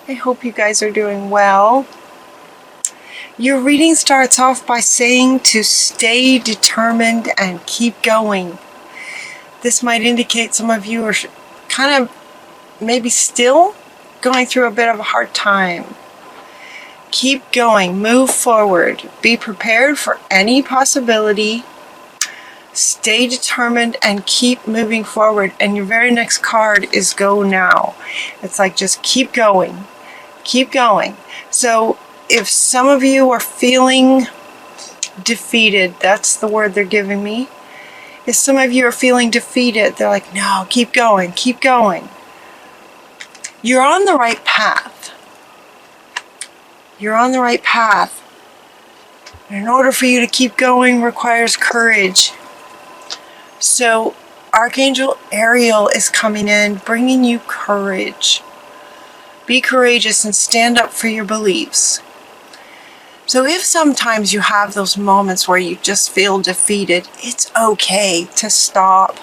I hope you guys are doing well. Your reading starts off by saying to stay determined and keep going. This might indicate some of you are kind of maybe still going through a bit of a hard time. Keep going, move forward, be prepared for any possibility. Stay determined and keep moving forward. And your very next card is go now. It's like just keep going. Keep going. So if some of you are feeling defeated, that's the word they're giving me. If some of you are feeling defeated, they're like, no, keep going, keep going. You're on the right path. You're on the right path. And in order for you to keep going requires courage. So Archangel Ariel is coming in, bringing you courage. Be courageous and stand up for your beliefs. So if sometimes you have those moments where you just feel defeated, it's okay to stop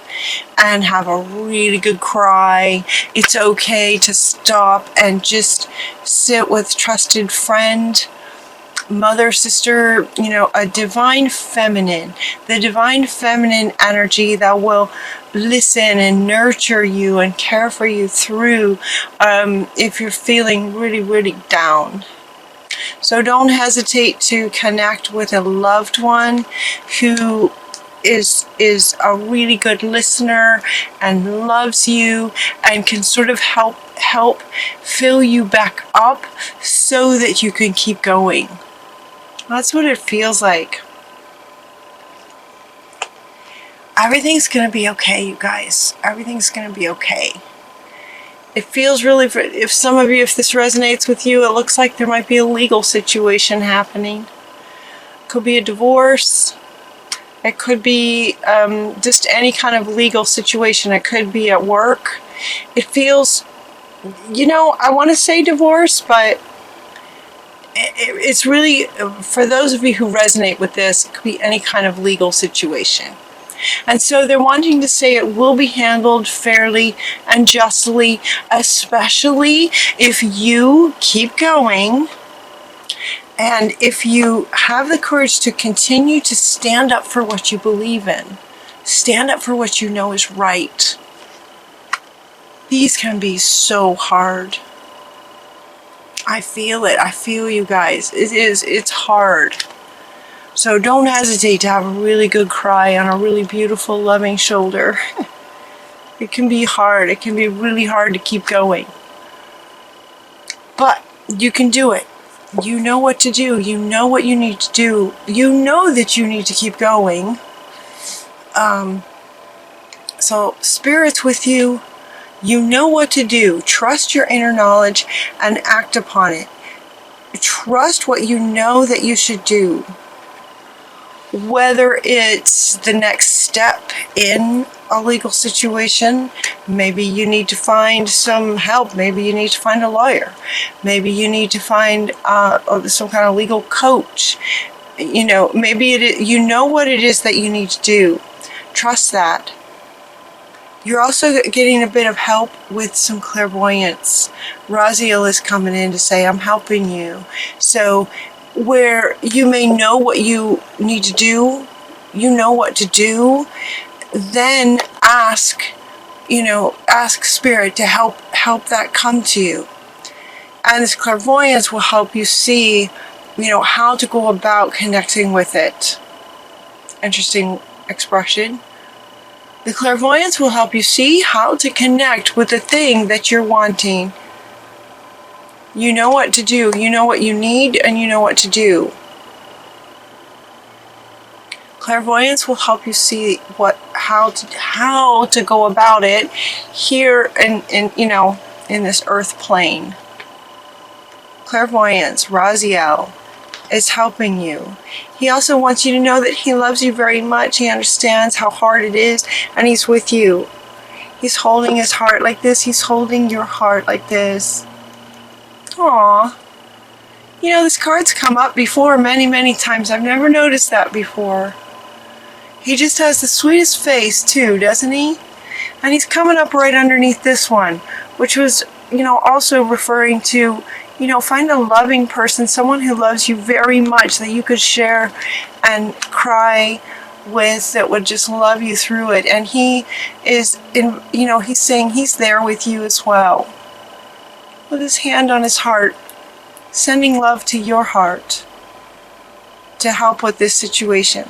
and have a really good cry. It's okay to stop and just sit with trusted friend, mother, sister, a divine feminine, the divine feminine energy that will listen and nurture you and care for you through if you're feeling really, really down. So don't hesitate to connect with a loved one who is a really good listener and loves you and can sort of help fill you back up so that you can keep going. That's what it feels like. Everything's going to be okay, you guys. Everything's going to be okay. It feels really, if some of you, if this resonates with you, it looks like there might be a legal situation happening. It could be a divorce. It could be just any kind of legal situation. It could be at work. It feels, I want to say divorce, but it's really, for those of you who resonate with this, it could be any kind of legal situation. And so they're wanting to say it will be handled fairly and justly, especially if you keep going and if you have the courage to continue to stand up for what you believe in. Stand up for what you know is right. These can be so hard. I feel it. I feel you guys. It's hard. So don't hesitate to have a really good cry on a really beautiful, loving shoulder. It can be hard. It can be really hard to keep going. But you can do it. You know what to do. You know what you need to do. You know that you need to keep going. So Spirit's with you. You know what to do. Trust your inner knowledge and act upon it. Trust what you know that you should do. Whether it's the next step in a legal situation, maybe you need to find some help. Maybe you need to find a lawyer. Maybe you need to find some kind of legal coach. Maybe you know what it is that you need to do. Trust that. You're also getting a bit of help with some clairvoyance. Raziel is coming in to say, I'm helping you. So where you may know what you need to do, you know what to do, then ask Spirit to help that come to you. And this clairvoyance will help you see, how to go about connecting with it. Interesting expression. The clairvoyance will help you see how to connect with the thing that you're wanting. You know what to do. You know what you need, and you know what to do. Clairvoyance will help you see how to go about it here in this earth plane. Clairvoyance, Raziel, is helping you. He also wants you to know that he loves you very much. He understands how hard it is, and he's with you. He's holding his heart like this. He's holding your heart like this. Aww. This card's come up before many, many times. I've never noticed that before. He just has the sweetest face too, doesn't he? And he's coming up right underneath this one, which was, also referring to, find a loving person, someone who loves you very much that you could share and cry with, that would just love you through it. And he is he's saying he's there with you as well, with his hand on his heart, sending love to your heart to help with this situation.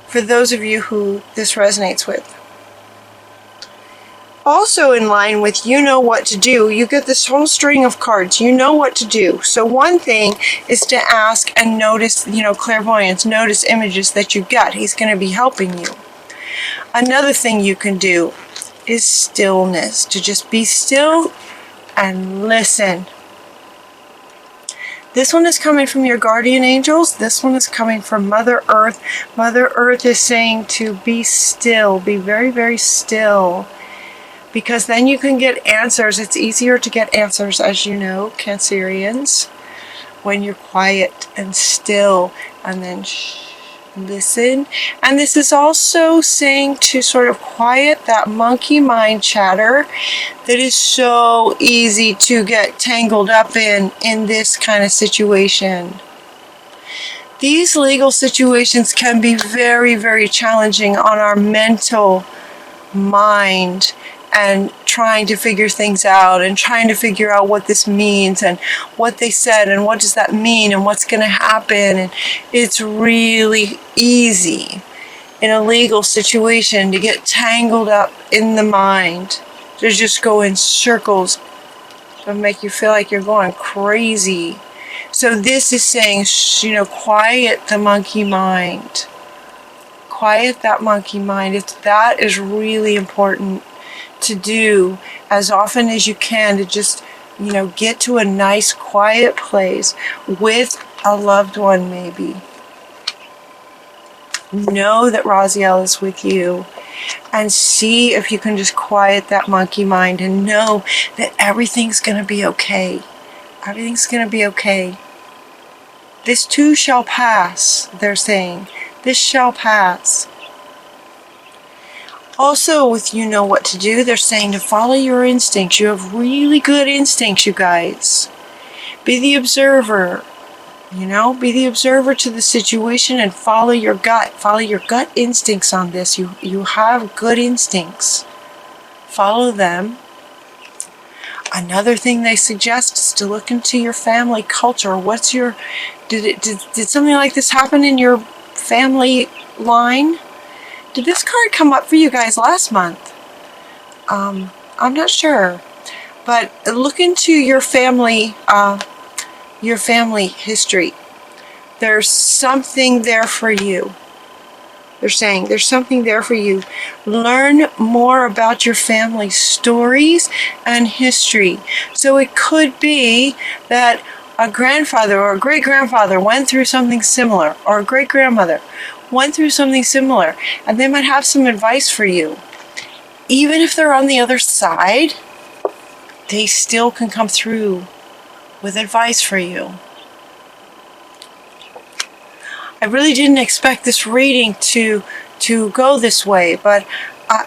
For those of you who this resonates with. Also in line with you know what to do, you get this whole string of cards. You know what to do. So one thing is to ask and notice, clairvoyance, notice images that you get. He's going to be helping you. Another thing you can do is stillness, to just be still and listen. This one is coming from your guardian angels. This one is coming from Mother Earth. Mother Earth is saying to be still, be very, very still. Because then you can get answers. It's easier to get answers, as you know, Cancerians, when you're quiet and still, and then listen. And this is also saying to sort of quiet that monkey mind chatter that is so easy to get tangled up in this kind of situation. These legal situations can be very, very challenging on our mental mind, and trying to figure things out, and trying to figure out what this means, and what they said, and what does that mean, and what's going to happen. And it's really easy in a legal situation to get tangled up in the mind, to just go in circles, to make you feel like you're going crazy. So this is saying, quiet the monkey mind. Quiet that monkey mind. That is really important to do as often as you can, to just, get to a nice quiet place with a loved one maybe. Know that Raziel is with you, and see if you can just quiet that monkey mind and know that everything's going to be okay. Everything's going to be okay. This too shall pass, they're saying. This shall pass. Also, with you know what to do, they're saying to follow your instincts. You have really good instincts, you guys. Be the observer. Be the observer to the situation and follow your gut. Follow your gut instincts on this. You have good instincts. Follow them. Another thing they suggest is to look into your family culture. Did something like this happen in your family line? Did this card come up for you guys last month? I'm not sure. But look into your family history. There's something there for you. They're saying there's something there for you. Learn more about your family stories and history. So it could be that a grandfather or a great-grandfather went through something similar, or a great-grandmother went through something similar, and they might have some advice for you. Even if they're on the other side, they still can come through with advice for you. I really didn't expect this reading to go this way, but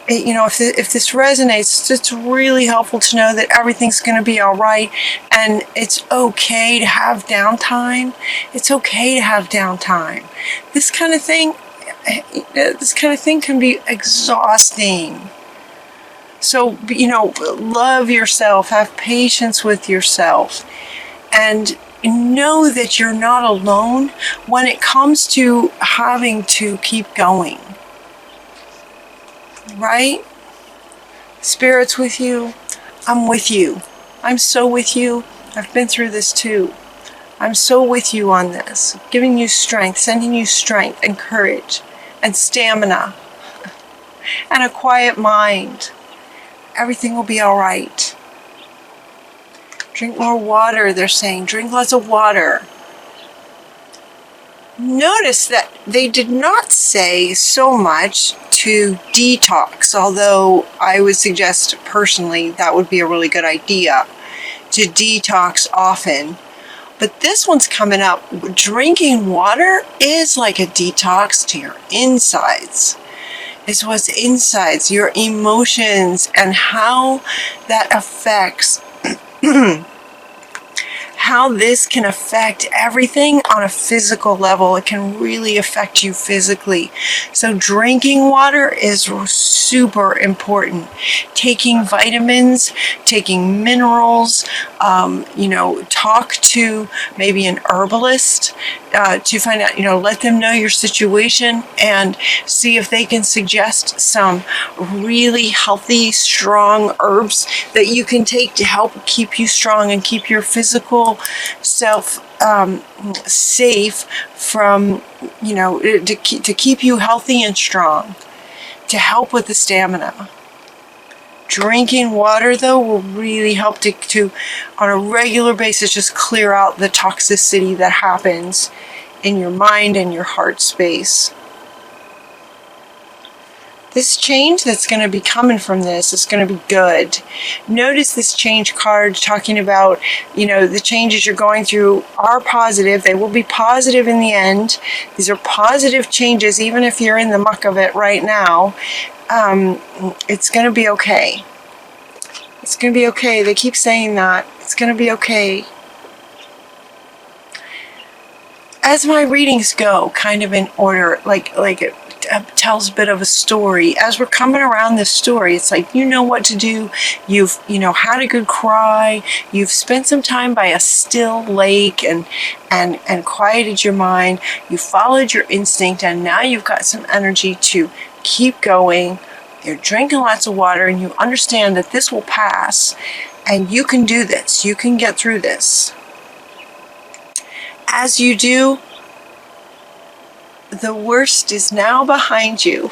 if this resonates, it's really helpful to know that everything's going to be all right, and it's okay to have downtime. It's okay to have downtime. This kind of thing can be exhausting. So, love yourself, have patience with yourself, and know that you're not alone when it comes to having to keep going. Right? Spirit's with you. I'm with you. I'm so with you. I've been through this too. I'm so with you on this. Giving you strength, sending you strength and courage and stamina and a quiet mind. Everything will be all right. Drink more water, they're saying. Drink lots of water. Notice that they did not say so much to detox, although I would suggest personally that would be a really good idea to detox often. But this one's coming up. Drinking water is like a detox to your insides. is what's inside, your emotions, and how that affects how this can affect everything on a physical level. It can really affect you physically. So drinking water is super important. Taking vitamins, taking minerals, talk to maybe an herbalist to find out, let them know your situation and see if they can suggest some really healthy, strong herbs that you can take to help keep you strong and keep your physical self safe from, to keep you healthy and strong, to help with the stamina. Drinking water, though, will really help to on a regular basis, just clear out the toxicity that happens in your mind and your heart space. This change that's going to be coming from this is going to be good. Notice this change card talking about, the changes you're going through are positive. They will be positive in the end. These are positive changes, even if you're in the muck of it right now. It's going to be okay. It's going to be okay. They keep saying that. It's going to be okay. As my readings go, kind of in order, like it tells a bit of a story. As we're coming around this story, it's like, you know what to do. You've, had a good cry. You've spent some time by a still lake and quieted your mind. You followed your instinct, and now you've got some energy to keep going. You're drinking lots of water, and you understand that this will pass, and you can do this. You can get through this. As you do, the worst is now behind you.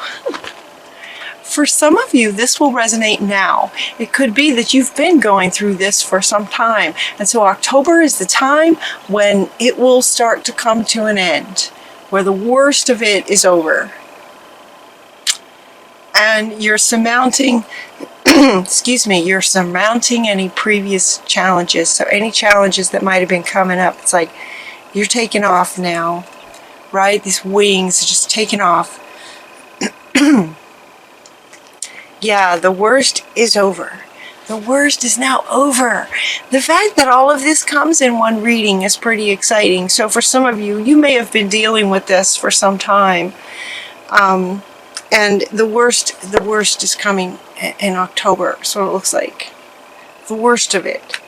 For some of you, this will resonate now. It could be that you've been going through this for some time. And so October is the time when it will start to come to an end, where the worst of it is over. And you're surmounting, you're surmounting any previous challenges. So any challenges that might have been coming up, it's like you're taking off now. Right? These wings are just taking off. Yeah, the worst is over. The worst is now over. The fact that all of this comes in one reading is pretty exciting. So for some of you, you may have been dealing with this for some time. And the worst is coming in October. So it looks like the worst of it.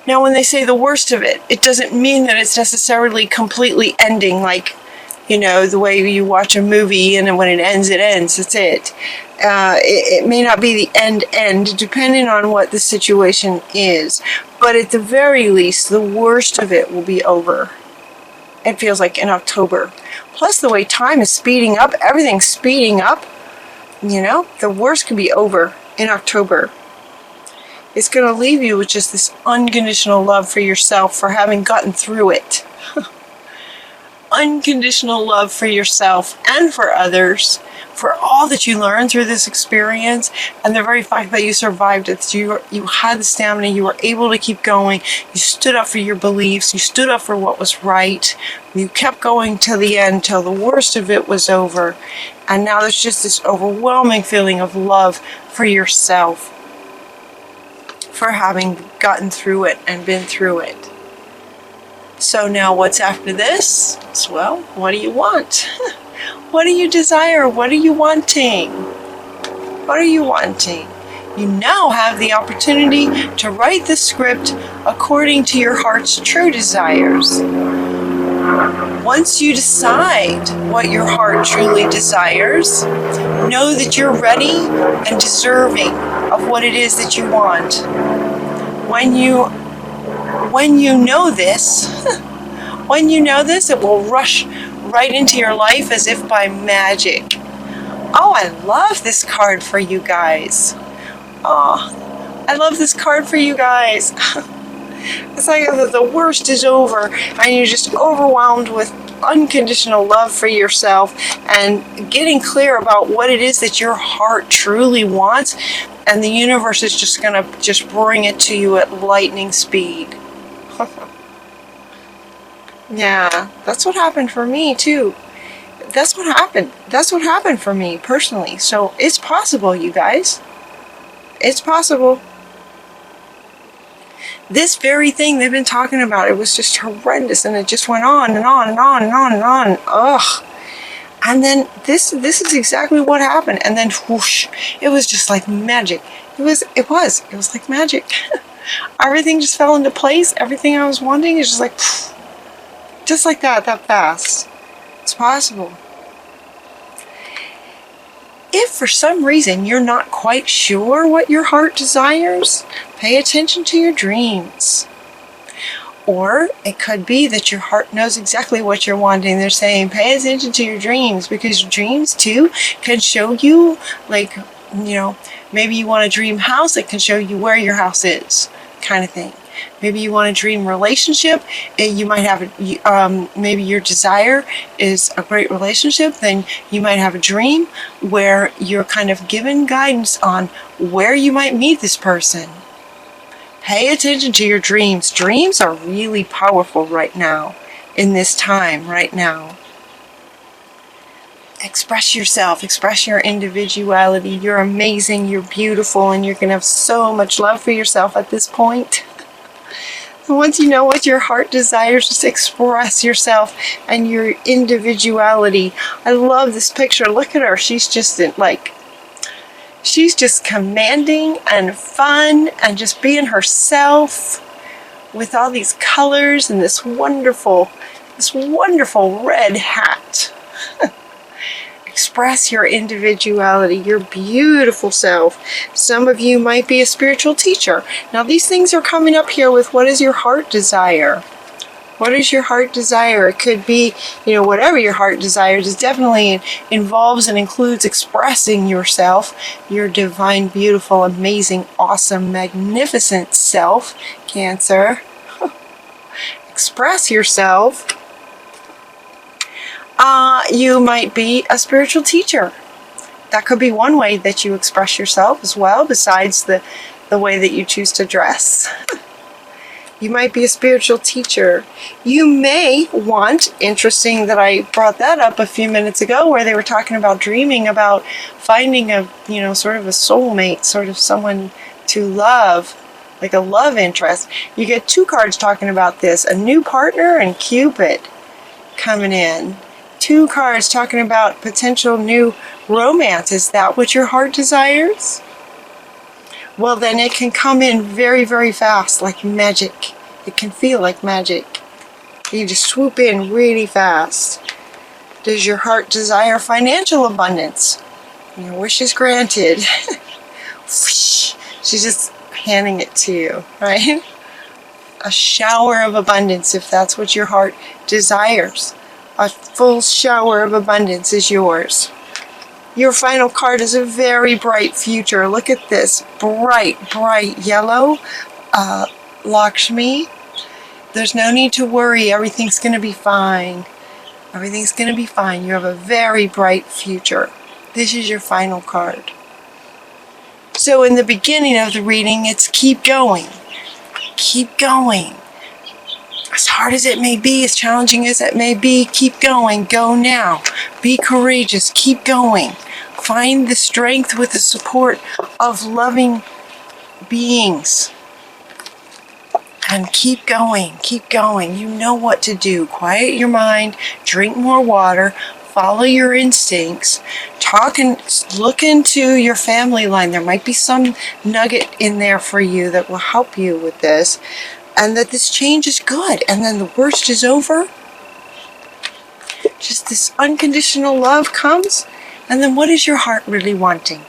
Now, when they say the worst of it, it doesn't mean that it's necessarily completely ending, like, the way you watch a movie and when it ends, that's it. It may not be the end, depending on what the situation is. But at the very least, the worst of it will be over. It feels like in October. Plus, the way time is speeding up, everything's speeding up. The worst could be over in October. It's going to leave you with just this unconditional love for yourself for having gotten through it. Unconditional love for yourself and for others, for all that you learned through this experience, and the very fact that you survived it. You had the stamina, you were able to keep going, you stood up for your beliefs, you stood up for what was right, you kept going till the end, till the worst of it was over, and now there's just this overwhelming feeling of love for yourself, for having gotten through it and been through it. So now what's after this? Well, what do you want? What do you desire? What are you wanting? What are you wanting? You now have the opportunity to write the script according to your heart's true desires. Once you decide what your heart truly desires, know that you're ready and deserving of what it is that you want. When you know this, it will rush right into your life as if by magic. Oh, I love this card for you guys. Oh, I love this card for you guys. It's like the worst is over and you're just overwhelmed with unconditional love for yourself and getting clear about what it is that your heart truly wants, and the universe is just going to just bring it to you at lightning speed. Yeah, that's what happened for me too. that's what happened. That's what happened for me personally. So it's possible, you guys. It's possible. This very thing they've been talking about, it was just horrendous, and it just went on and on and on and on and on. Ugh. And then this is exactly what happened. And then whoosh, it was just like magic. It was like magic. Everything just fell into place. Everything I was wanting is just like, just like that fast. It's possible. If for some reason you're not quite sure what your heart desires, pay attention to your dreams. Or it could be that your heart knows exactly what you're wanting. They're saying pay attention to your dreams, because dreams too can show you, like, you know, maybe you want a dream house, it can show you where your house is, kind of thing. Maybe you want a dream relationship, you might have maybe your desire is a great relationship, then you might have a dream where you're kind of given guidance on where you might meet this person. Pay attention to your dreams. Dreams are really powerful right now, in this time, right now. Express yourself, express your individuality. You're amazing, you're beautiful, and you're going to have so much love for yourself at this point. Once you know what your heart desires, just express yourself and your individuality. I love this picture. Look at her. She's just she's just commanding and fun and just being herself with all these colors and this wonderful red hat. Express your individuality, your beautiful self. Some of you might be a spiritual teacher. Now these things are coming up here with what is your heart desire? What is your heart desire? It could be, you know, whatever your heart desires. It definitely involves and includes expressing yourself, your divine, beautiful, amazing, awesome, magnificent self, Cancer. Express yourself. You might be a spiritual teacher. That could be one way that you express yourself as well, besides the way that you choose to dress. You might be a spiritual teacher. You may want, interesting that I brought that up a few minutes ago, where they were talking about dreaming about finding a, you know, sort of a soulmate, sort of someone to love, like a love interest. You get two cards talking about this, a new partner and Cupid coming in. Two cards talking about potential new romance. Is that what your heart desires? Well, then it can come in very, very fast, like magic. It can feel like magic. You just swoop in really fast. Does your heart desire financial abundance? Your wish is granted. She's just handing it to you, right? A shower of abundance, if that's what your heart desires. A full shower of abundance is yours. Your final card is a very bright future. Look at this. Bright, bright yellow. Lakshmi. There's no need to worry. Everything's going to be fine. Everything's going to be fine. You have a very bright future. This is your final card. So in the beginning of the reading, it's keep going. Keep going. As hard as it may be, as challenging as it may be, keep going. Go now. Be courageous. Keep going. Find the strength with the support of loving beings. And keep going. Keep going. You know what to do. Quiet your mind. Drink more water. Follow your instincts. Talk and look into your family line. There might be some nugget in there for you that will help you with this. And that this change is good. And then the worst is over. Just this unconditional love comes. And then what is your heart really wanting?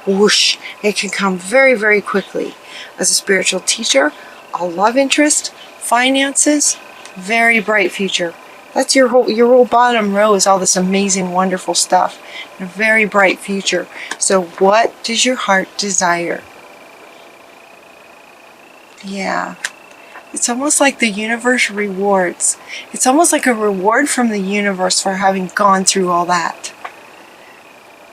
Whoosh. It can come very, very quickly. As a spiritual teacher, a love interest, finances, very bright future. That's your whole bottom row is all this amazing, wonderful stuff. And a very bright future. So what does your heart desire? Yeah. It's almost like the universe rewards. It's almost like a reward from the universe for having gone through all that.